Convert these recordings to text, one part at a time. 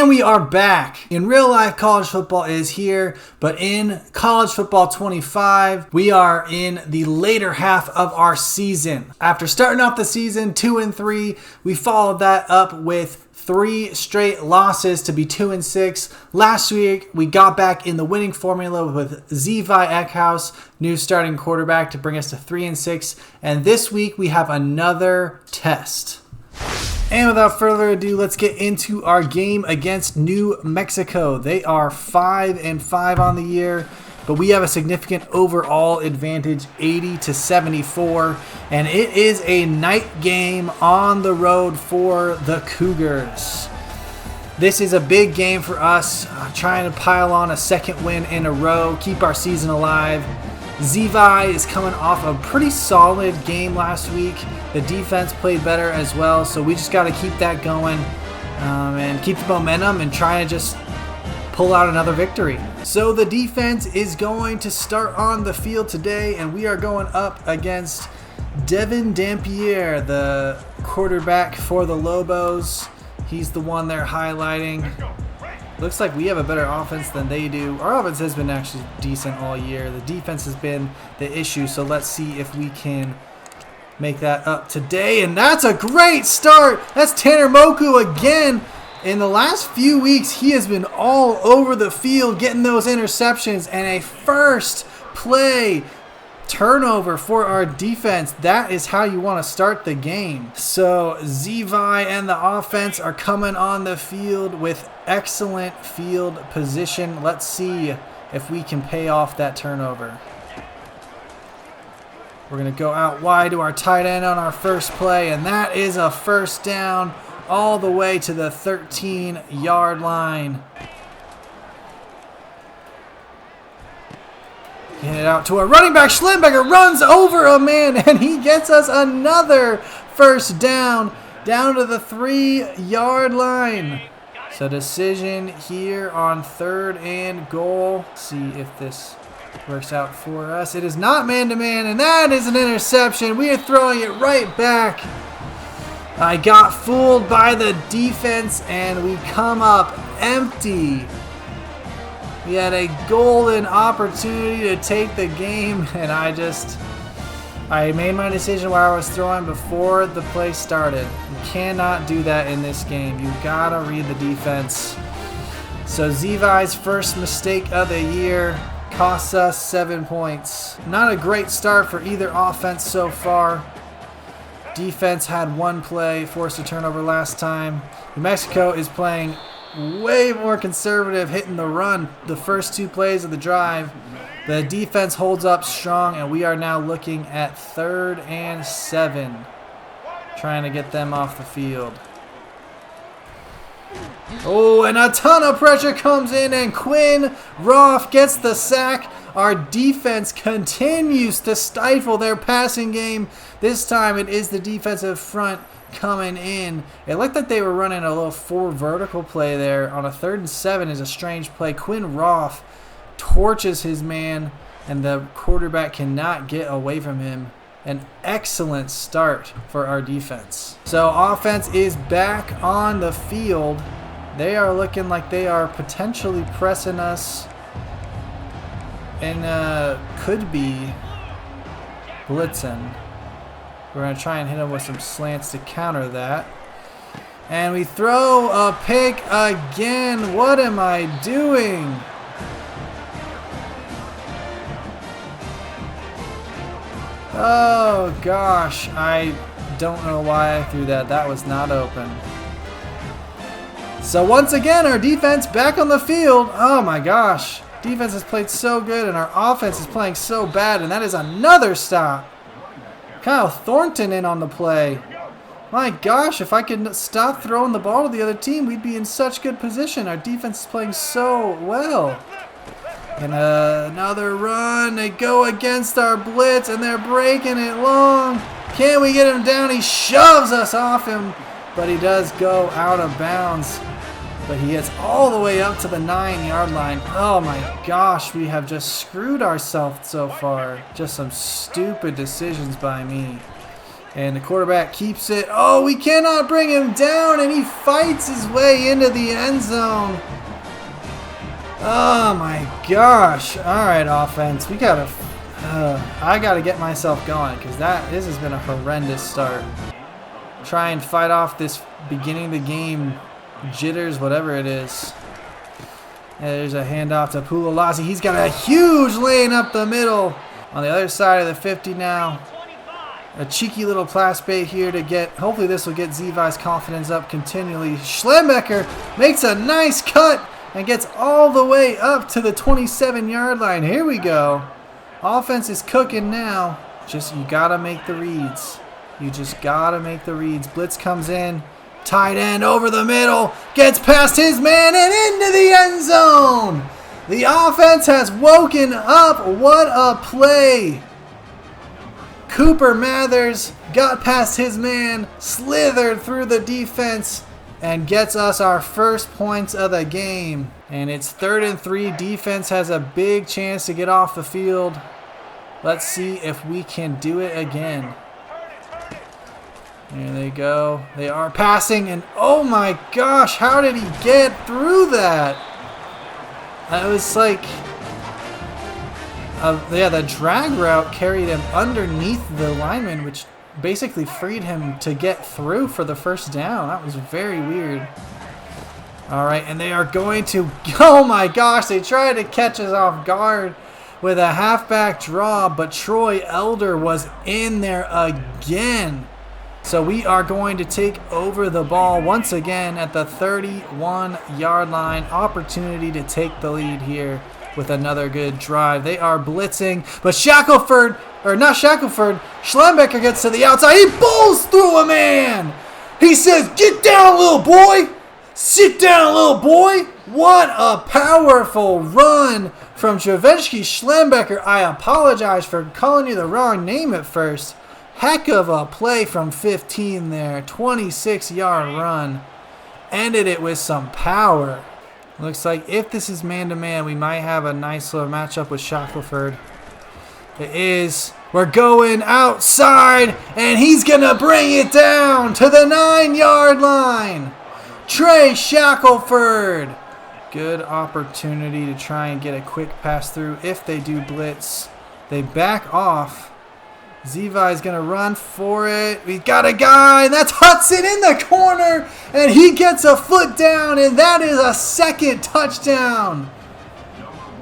And we are back. In real life, college football is here, but in college football 25, we are in the later half of our season. After starting off the season 2-3, we followed that up with 3 straight losses to be 2-6. Last week, we got back in the winning formula with Zevi Eckhouse, new starting quarterback, to bring us to 3-6. And this week, we have another test. And without further ado, let's get into our game against New Mexico. They are 5-5 on the year, but we have a significant overall advantage, 80-74, and it is a night game on the road for the Cougars. This is a big game for us, trying to pile on a second win in a row, keep our season alive. Zevi is coming off a pretty solid game last week. The defense played better as well, so we just got to keep that going and keep the momentum and try to just pull out another victory. So the defense is going to start on the field today, and we are going up against Devin Dampier, the quarterback for the Lobos. He's the one they're highlighting. Looks like we have a better offense than they do. Our offense has been actually decent all year. The defense has been the issue, so let's see if we can make that up today. And that's a great start. That's Tanner Moku again. In the last few weeks, he has been all over the field getting those interceptions, and a first play turnover for our defense. That is how you want to start the game. So Zevi and the offense are coming on the field with excellent field position. Let's see if we can pay off that turnover. We're going to go out wide to our tight end on our first play, and that is a first down all the way to the 13-yard line. Get it out to a running back. Schlemberger runs over a man, and he gets us another first down to the 3-yard line. So decision here on 3rd and goal. See if this works out for us. It is not man-to-man, and that is an interception. We are throwing it right back. I got fooled by the defense, and we come up empty. We had a golden opportunity to take the game, and I made my decision where I was throwing before the play started. You cannot do that in this game. You gotta read the defense. So Zevi's first mistake of the year costs us 7 points. Not a great start for either offense so far. Defense had 1 play, forced a turnover last time. New Mexico is playing way more conservative, hitting the run the first 2 plays of the drive. The defense holds up strong, and we are now looking at 3rd and 7, trying to get them off the field. Oh, and a ton of pressure comes in, and Quinn Roth gets the sack. Our defense continues to stifle their passing game. This time it is the defensive front coming in. It looked like they were running a little 4 vertical play there. On a 3rd and 7 is a strange play. Quinn Roth torches his man, and the quarterback cannot get away from him. An excellent start for our defense. So offense is back on the field. They are looking like they are potentially pressing us and could be blitzing. We're going to try and hit them with some slants to counter that. And we throw a pick again. What am I doing? Oh gosh, I don't know why I threw that. That was not open. So once again, our defense back on the field. Oh my gosh. Defense has played so good, and our offense is playing so bad, and that is another stop. Kyle Thornton in on the play. My gosh, if I could stop throwing the ball to the other team, we'd be in such good position. Our defense is playing so well. And another run. They go against our blitz, and they're breaking it long. Can we get him down? He shoves us off him, but he does go out of bounds. But he gets all the way up to the 9-yard line. Oh my gosh, we have just screwed ourselves so far. Just some stupid decisions by me. And the quarterback keeps it. Oh, we cannot bring him down, and he fights his way into the end zone. Oh my gosh. All right, offense. We gotta. I gotta get myself going because this has been a horrendous start. Try and fight off this beginning of the game jitters, whatever it is. There's a handoff to Pulalasi. He's got a huge lane up the middle. On the other side of the 50 now. A cheeky little pass bait here to get, hopefully this will get Zivai's confidence up continually. Schlembecker makes a nice cut and gets all the way up to the 27-yard line. Here we go. Offense is cooking now. Just, you gotta make the reads. You just gotta make the reads. Blitz comes in. Tight end over the middle. Gets past his man and into the end zone. The offense has woken up. What a play. Cooper Mathers got past his man, slithered through the defense, and gets us our first points of the game. And it's 3rd and 3. Defense has a big chance to get off the field. Let's see if we can do it again. There they go. They are passing, and oh my gosh, how did he get through that? That was like, yeah, the drag route carried him underneath the lineman, which basically freed him to get through for the first down. That was very weird. All right, and they are going to, oh my gosh, they tried to catch us off guard with a halfback draw, but Troy Elder was in there again. So we are going to take over the ball once again at the 31-yard line. Opportunity to take the lead here with another good drive. They are blitzing, but Schlembecker gets to the outside. He pulls through a man. He says, "Get down, little boy. Sit down, little boy." What a powerful run from Javensky Schlembecker. I apologize for calling you the wrong name at first. Heck of a play from 15 there. 26-yard run. Ended it with some power. Looks like if this is man-to-man, we might have a nice little matchup with Shackelford. It is. We're going outside, and he's going to bring it down to the 9-yard line. Trey Shackelford. Good opportunity to try and get a quick pass through if they do blitz. They back off. Ziva is going to run for it. We got a guy, and that's Hudson in the corner, and he gets a foot down, and that is a second touchdown.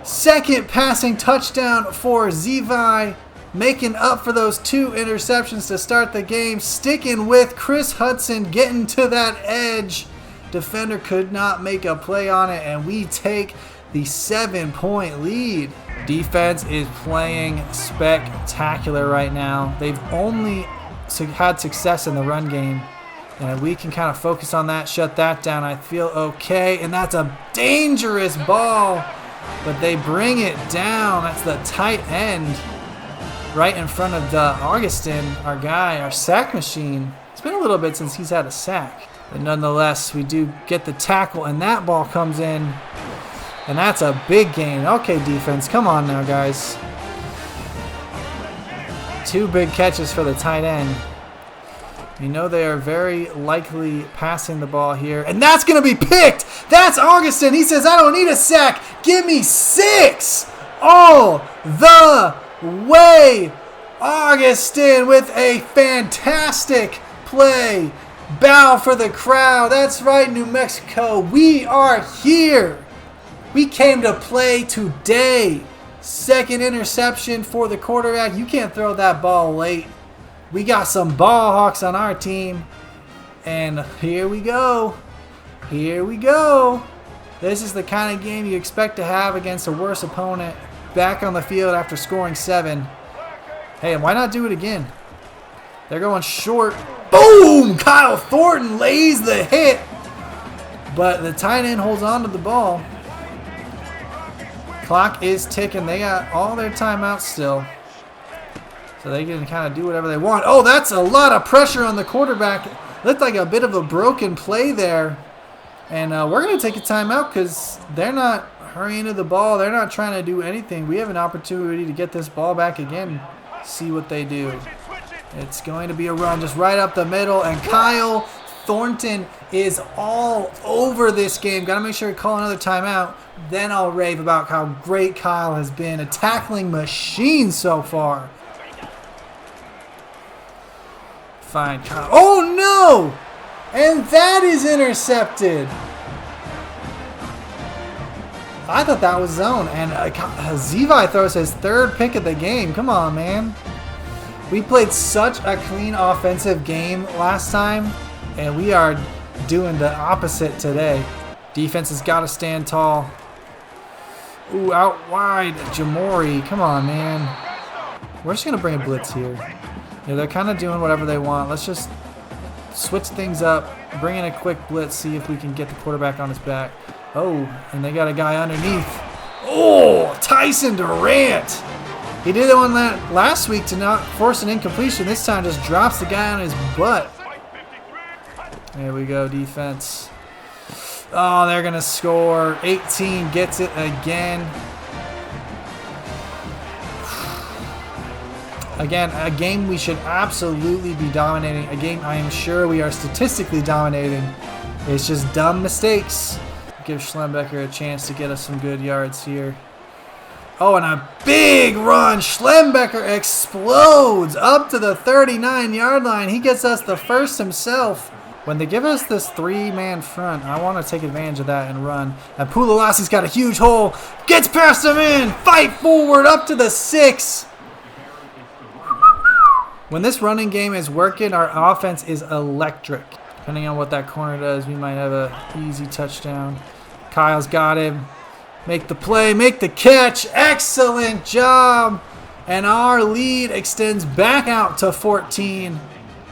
Second passing touchdown for Ziva, making up for those 2 interceptions to start the game. Sticking with Chris Hudson, getting to that edge. Defender could not make a play on it, and we take the 7-point lead. Defense is playing spectacular right now. They've only had success in the run game, and we can kind of focus on that, shut that down. I feel okay, and that's a dangerous ball, but they bring it down. That's the tight end right in front of Augustin, our guy, our sack machine. It's been a little bit since he's had a sack, but nonetheless, we do get the tackle, and that ball comes in. And that's a big gain. Okay, defense, come on now, guys. 2 big catches for the tight end. You know they are very likely passing the ball here. And that's going to be picked. That's Augustin. He says, "I don't need a sack. Give me 6 all the way." Augustin with a fantastic play. Bow for the crowd. That's right, New Mexico. We are here. We came to play today. Second interception for the quarterback. You can't throw that ball late. We got some ball hawks on our team. And here we go. Here we go. This is the kind of game you expect to have against a worse opponent. Back on the field after scoring 7. Hey, why not do it again? They're going short. Boom! Kyle Thornton lays the hit. But the tight end holds on to the ball. Clock is ticking. They got all their timeouts still. So they can kind of do whatever they want. Oh, that's a lot of pressure on the quarterback. Looked like a bit of a broken play there. And we're going to take a timeout because they're not hurrying to the ball. They're not trying to do anything. We have an opportunity to get this ball back again. See what they do. It's going to be a run just right up the middle, and Kyle Thornton is all over this game. Got to make sure to call another timeout. Then I'll rave about how great Kyle has been. A tackling machine so far. Fine, Kyle. Oh, no! And that is intercepted. I thought that was zone. And Zevi throws his third pick of the game. Come on, man. We played such a clean offensive game last time, and we are doing the opposite today. Defense has got to stand tall. Ooh, out wide. Jamori. Come on, man. We're just going to bring a blitz here. Yeah, they're kind of doing whatever they want. Let's just switch things up. Bring in a quick blitz. See if we can get the quarterback on his back. Oh, and they got a guy underneath. Oh, Tyson Durant. He did it on that last week to not force an incompletion. This time just drops the guy on his butt. There we go, defense. Oh, they're going to score. 18 gets it again. Again, a game we should absolutely be dominating. A game I am sure we are statistically dominating. It's just dumb mistakes. Give Schlembecker a chance to get us some good yards here. Oh, and a big run. Schlembecker explodes up to the 39-yard line. He gets us the first himself. When they give us this three-man front, I want to take advantage of that and run. And Pulalasi's got a huge hole. Gets past him in. Fight forward up to the 6. When this running game is working, our offense is electric. Depending on what that corner does, we might have an easy touchdown. Kyle's got him. Make the play, make the catch. Excellent job. And our lead extends back out to 14.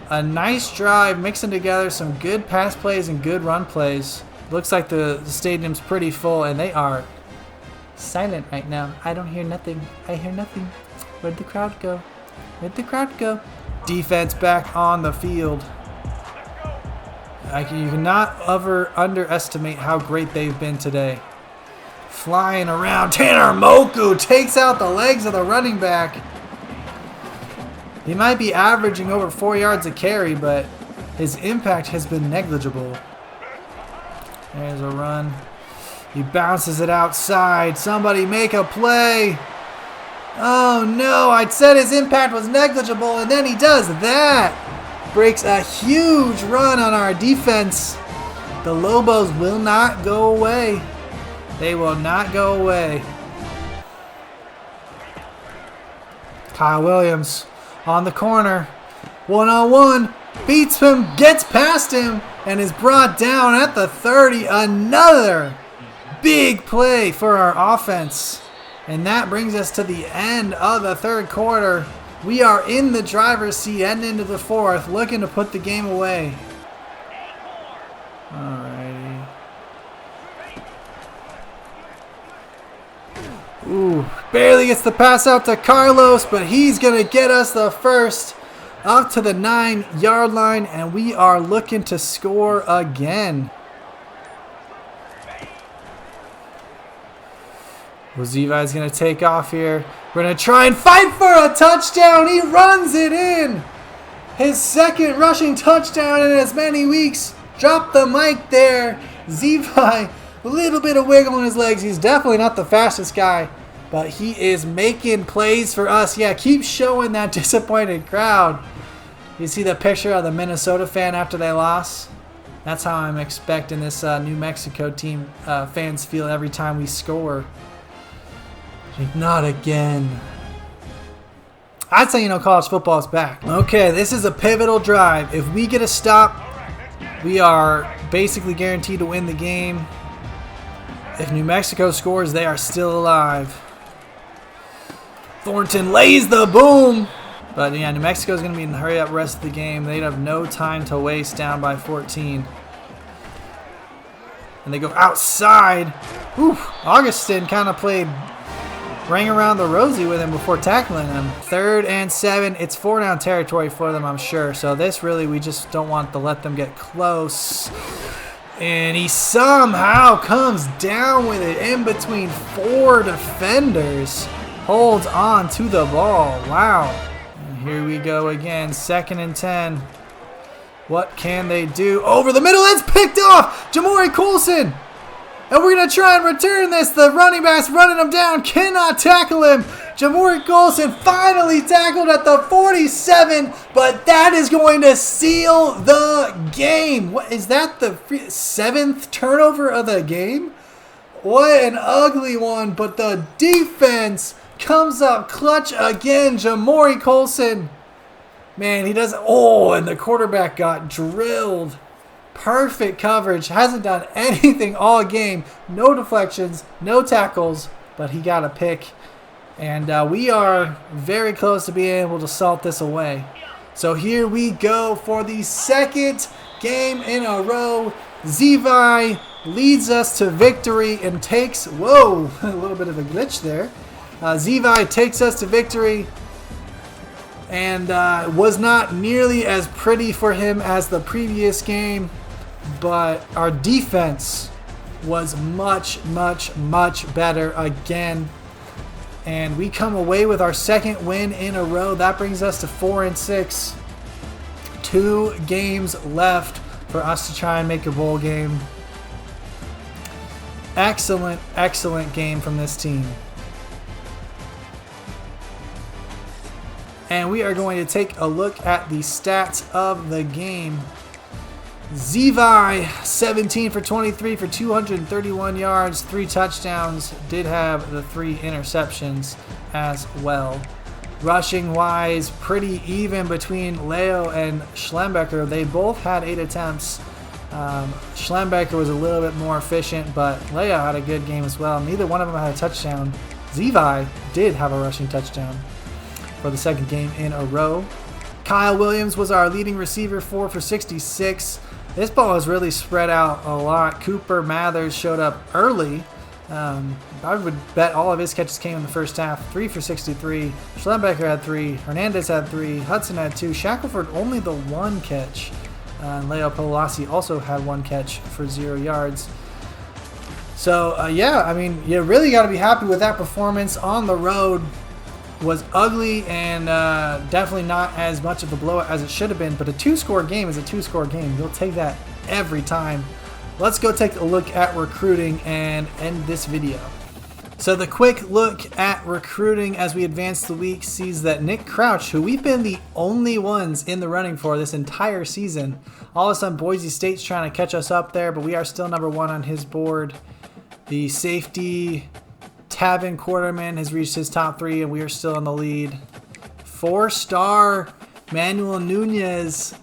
A nice drive, mixing together some good pass plays and good run plays. Looks like the stadium's pretty full, and they are silent right now. I don't hear nothing. I hear nothing. Where'd the crowd go? Where'd the crowd go? Defense back on the field. You cannot underestimate how great they've been today. Flying around. Tanner Moku takes out the legs of the running back. He might be averaging over 4 yards a carry, but his impact has been negligible. There's a run. He bounces it outside. Somebody make a play. Oh no, I said his impact was negligible, and then he does that. Breaks a huge run on our defense. The Lobos will not go away. They will not go away. Kyle Williams on the corner. One-on-one. Beats him, gets past him, and is brought down at the 30. Another big play for our offense. And that brings us to the end of the third quarter. We are in the driver's seat heading into the fourth, looking to put the game away. Alrighty. Ooh, barely gets the pass out to Carlos, but he's going to get us the first up to the 9-yard line, and we are looking to score again. Zevi's going to take off here. We're going to try and fight for a touchdown. He runs it in. His second rushing touchdown in as many weeks. Drop the mic there. Zevi, a little bit of wiggle in his legs. He's definitely not the fastest guy, but he is making plays for us. Yeah, keep showing that disappointed crowd. You see the picture of the Minnesota fan after they lost? That's how I'm expecting this New Mexico team fans feel every time we score. Not again. I'd say, college football is back. Okay, this is a pivotal drive. If we get a stop, we are basically guaranteed to win the game. If New Mexico scores, they are still alive. Thornton lays the boom. But yeah, New Mexico is going to be in the hurry up rest of the game. They'd have no time to waste down by 14. And they go outside. Ooh, Augustin kind of rang around the rosy with him before tackling him. 3rd and 7. It's 4-down territory for them, I'm sure. So this really, we just don't want to let them get close. And he somehow comes down with it in between 4 defenders. Holds on to the ball. Wow. And Here we go again. 2nd and 10. What can they do? Over the middle. It's picked off. Jamori Colson. And we're going to try and return this. The running back's running him down. Cannot tackle him. Jamori Colson finally tackled at the 47. But that is going to seal the game. What is that? The 7th turnover of the game? What an ugly one. But the defense comes up clutch again. Jamori Colson. Man, he doesn't. Oh, and the quarterback got drilled. Perfect coverage. Hasn't done anything all game. No deflections, no tackles, but he got a pick. And we are very close to being able to salt this away. So here we go for the 2nd game in a row. Zevi leads us to victory and takes... Whoa, a little bit of a glitch there. Zevi takes us to victory. And was not nearly as pretty for him as the previous game. But our defense was much, much, much better again. And we come away with our 2nd win in a row. That brings us to 4-6. 2 games left for us to try and make a bowl game. Excellent, excellent game from this team. And we are going to take a look at the stats of the game. Zevi, 17 for 23 for 231 yards, 3 touchdowns. Did have the 3 interceptions as well. Rushing wise, pretty even between Leo and Schlembecker. They both had 8 attempts. Schlembecker was a little bit more efficient, but Leo had a good game as well. Neither one of them had a touchdown. Zevi did have a rushing touchdown for the 2nd game in a row. Kyle Williams was our leading receiver, 4 for 66. This ball was really spread out a lot. Cooper Mathers showed up early. I would bet all of his catches came in the first half. 3 for 63. Schlembecker had 3. Hernandez had 3. Hudson had 2. Shackelford only the 1 catch. And Leo Polasi also had 1 catch for 0 yards. So, yeah, I mean, you really got to be happy with that performance on the road. Was ugly and definitely not as much of a blowout as it should have been. But a 2-score game is a 2-score game. You'll take that every time. Let's go take a look at recruiting and end this video. So the quick look at recruiting as we advance the week sees that Nick Crouch, who we've been the only ones in the running for this entire season, all of a sudden Boise State's trying to catch us up there, but we are still number 1 on his board. The safety... Tavin Quarterman has reached his top 3, and we are still in the lead. 4-star Manuel Nunez.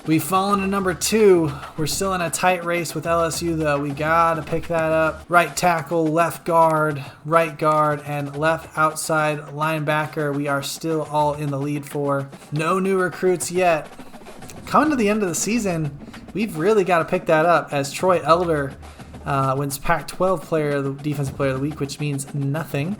We've fallen to number 2. We're still in a tight race with LSU, though. We got to pick that up. Right tackle, left guard, right guard, and left outside linebacker. We are still all in the lead for. No new recruits yet. Coming to the end of the season, we've really got to pick that up as Troy Elder wins Pac-12 Defensive Player of the Week, which means nothing.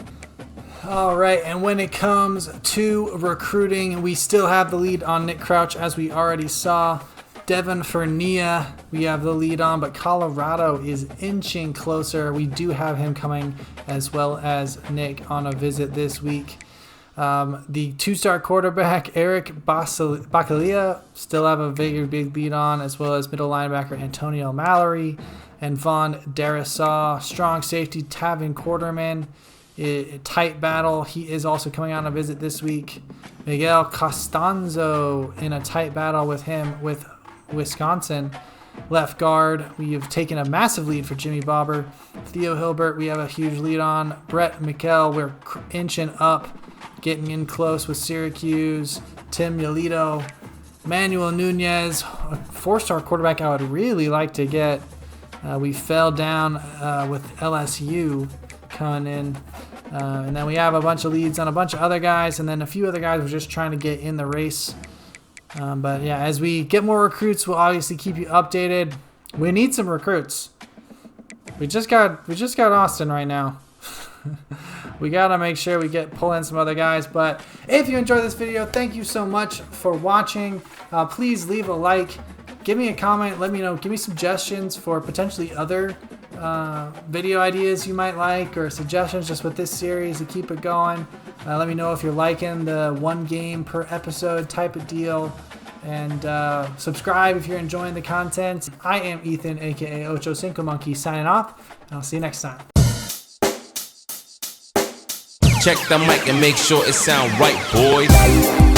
All right, and when it comes to recruiting, we still have the lead on Nick Crouch, as we already saw. Devin Fernia, we have the lead on, but Colorado is inching closer. We do have him coming, as well as Nick, on a visit this week. The 2-star quarterback, Eric Bacalia, still have a very big lead on, as well as middle linebacker Antonio Mallory and Vaughn Darisaw. Strong safety, Tavin Quarterman. Tight battle. He is also coming on a visit this week. Miguel Costanzo in a tight battle with him with Wisconsin. Left guard, we have taken a massive lead for Jimmy Bobber. Theo Hilbert, we have a huge lead on. Brett McKell, we're inching up, getting in close with Syracuse. Tim Yolito. Manuel Nunez, a 4-star quarterback I would really like to get. We fell down with LSU coming in. And then we have a bunch of leads on a bunch of other guys, and then a few other guys we're just trying to get in the race. But yeah, as we get more recruits, we'll obviously keep you updated. We need some recruits. We just got Austin right now. We gotta make sure we pull in some other guys. But if you enjoyed this video, thank you so much for watching. Please leave a like, give me a comment, let me know, give me suggestions for potentially other video ideas you might like, or suggestions just with this series to keep it going. Let me know if you're liking the 1 game per episode type of deal. And subscribe if you're enjoying the content. I am Ethan, aka Ocho Cinco Monkey, signing off. And I'll see you next time. Check the mic and make sure it sound right, boys.